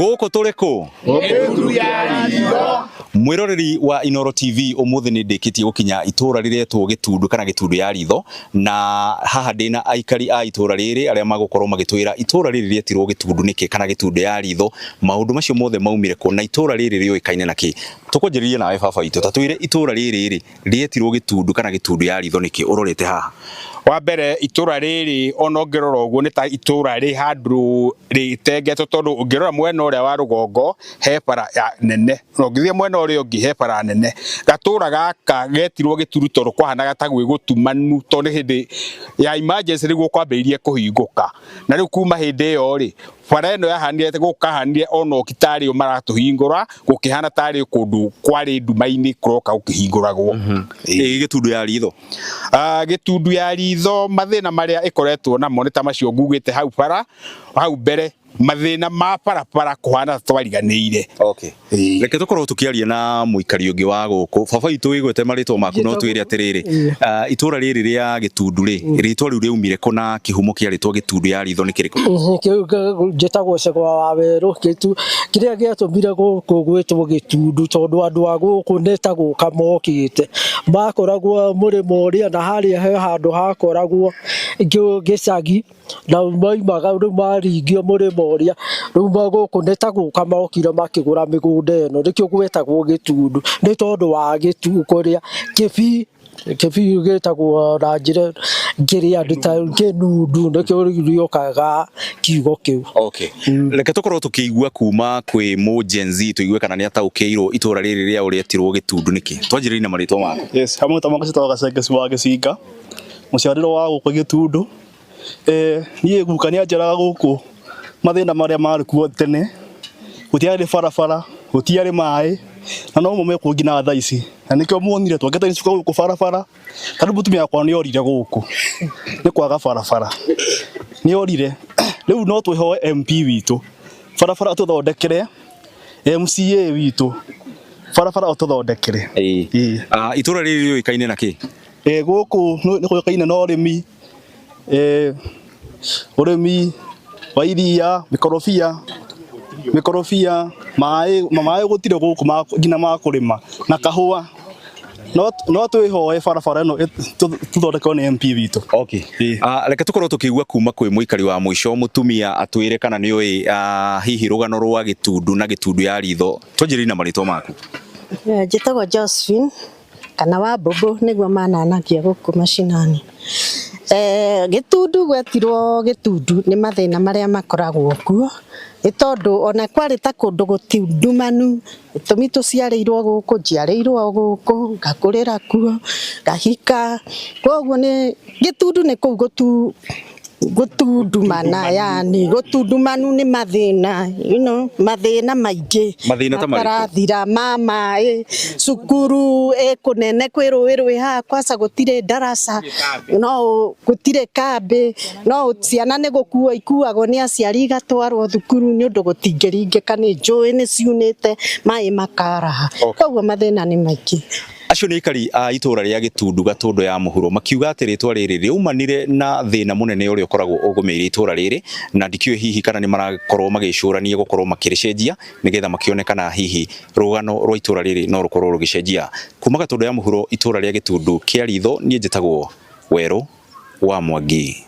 Gũkũ tũrĩ kũ? Gĩtundu ya Ritho. Mwĩroreri wa Inooro TV ũmũthĩ nĩ ndĩkĩtie gũkinya itũra rĩretwo Gĩtundu kana Gĩtundu ya Ritho, na haha ndĩna aikari a itũra rĩrĩ arĩa magũkorwo magĩtwĩra itũra rĩrĩ rĩetirwo Gĩtundu nĩkĩ kana Gĩtundu ya Ritho, maũndũ macio mothe maumire kũ na itũra rĩrĩ rĩoĩkaine na kĩ. Tũkũnjĩrĩrie nawe baba witũ, ta twĩre itũra rĩrĩ rĩetirwo Gĩtundu kana Gĩtundu ya Ritho nĩkĩ ũrorete haha. Wa mbere itũra rĩrĩ ona ũngĩrora ũguo nĩ ta itũra rĩ handũ rĩtengetwo, tondũ ũngĩrora mwena ũrĩa wa rũgongo he bara nene, na ũngĩthiĩ mwena ũrĩa ũngĩ he bara nene. Gatũra gaka getirwo Gĩtundu tondũ kwahanaga ta gwĩ gũtumanu, tondũ nĩ hĩndĩ ya emergency nĩguo kwambĩrĩirie kũhingũka, na rĩu kuma hĩndĩ ĩyo rĩ bara ĩno yahanire gũkahanire ona ũkitarĩ o maratũhingũra, gũkĩhana tarĩ kũndũ kwarĩ nduma-inĩ kũroka gũkĩhingũragwo. Gĩtundu ya Ritho, Gĩtundu ya Ritho mathĩna marĩa ĩkoretwo namo nĩ ta macio ngugĩte hau mbere, mathĩna ma barabara kũhana twariganĩire. Reke tũkorwo tũkĩaria na mũikari ũngĩ wa gũkũ. Baba witũ wĩgwete marĩtwa maku no twĩre atĩrĩrĩ, itũra rĩrĩ rĩa Gĩtundu rĩ, rĩtwa rĩu rĩaumire kũ na kĩhumo kĩa rĩtwa Gĩtundu ya Ritho nĩ kĩrĩkũ? Njĩtagwo Cegwa wa Werũ. Kĩrĩa gĩatũmire gũkũ gwĩtwo Gĩtundu tondũ andũ a gũkũ nĩ ta gũka mokĩte, makoragwo mũrĩmo ũrĩa na harĩa he handũ hakoragwo gĩcagi, na maimaga rĩu maringio mũrĩmo ũrĩa, rĩu gũkũ nĩ ta gũka mokire makĩgũra mĩgũnda ĩno, nĩkĩo gwĩtagwo Gĩtundu, nĩ tondũ wa kũrĩa kĩbii gĩtagwo na njĩra kĩrĩa kĩnundu, nĩkĩo gĩũkaga kiugo kĩu. Reke tũkorwo tũkĩigua kuma kwĩ Gen Z tũigue kana nĩ ataũkĩirwo itũra rĩrĩ rĩao rĩetirwo Gĩtundu nĩkĩ. Twanjĩrĩrie na marĩtwa maku. Hamwe ta magacĩtwo Gacengeci wa Gĩcinga, mũciarĩrwo wa gũkũ Gĩtundu. Niĩ guka nĩ anjaraga gũkũ mathĩna marĩa marĩ kuo tene, gũtiarĩ barabara, gũtiarĩ maĩ, na no mo mekuo nginya thaa ici, na nĩkĩo muonire twakĩte gĩcuka gũkũ barabara. Tarĩu mũtumia wakwa nĩ orire gũkũ nĩ kwaga barabara, nĩ orire. Rĩu no twĩhoe MP witũ barabara tũthondekere, MCA witũ barabara tũthondekere. Itũra rĩrĩ rĩoĩkaine na kĩ? Gũkũ nĩ kũĩkaine na ũrĩmi, ũrĩmi wa iria, mĩkorobia, maĩ gũtirĩ gũkũ nginya ma kũrĩma na kahũa. No twĩhoe barabara ĩno tũthondekerwo nĩ MP witũ. Reke tũkorwo tũkĩigua kuma kwĩ mũikari wa mũico, mũtumia atwĩre kana nĩoĩ hihi rũgano rwa Gĩtundu na Gĩtundu ya Ritho. Twanjĩrĩrie na marĩtwa maku. Njĩtagwo Josephine kana wa Mbũmbũ nĩguo mananagia gũkũ macinani. Gĩtundu gwetirwo Gĩtundu nĩ mathĩna marĩa makoragwo kuo, nĩ tondũ ona kwarĩ ta kũndũ gũtundumanu. Gĩtũmi tũciarĩirwo gũkũ, njiarĩirwo gũkũ, ngakũrĩra kuo, ngahika, koguo nĩ Gĩtundu nĩ kũu gũtundumana, yani gũtundumanu nĩ mathĩna, mathĩna maingĩ matarathira ma maĩ, cukuru kũnene, kwĩ rũĩ rwĩ haha kwaca gũtirĩ ndaraca, no gũtirĩ kambĩ, no ciana nĩ gũkuo ikuagwo nĩ aciari igatwarwo thukuru nĩ ũndũ gũtingĩringĩka, nĩ njũĩ nĩ ciunĩte maĩ makaraha, koguo mathĩna nĩ maingĩ. Acio nĩ aikari a itũra rĩa Gĩtundu Gatũndũ ya mũhuro, makiuga atĩ rĩtwa rĩrĩ rĩaumanire na thĩna mũnene ũrĩa ũkoragwo ũgũmĩire itũra rĩrĩ, na ndikĩũĩ hihi kana nĩ marakorwo magĩcũrania gũkorwo makĩrĩcenjia nĩgetha makĩonekana hihi rũgano rwa itũra rĩrĩ no rũkorwo rũgĩcenjia. Kuma Gatũndũ ya mũhuro itũra rĩa Gĩtundu kĩa Ritho, niĩ njĩtagwo Werũ wa Mwangi.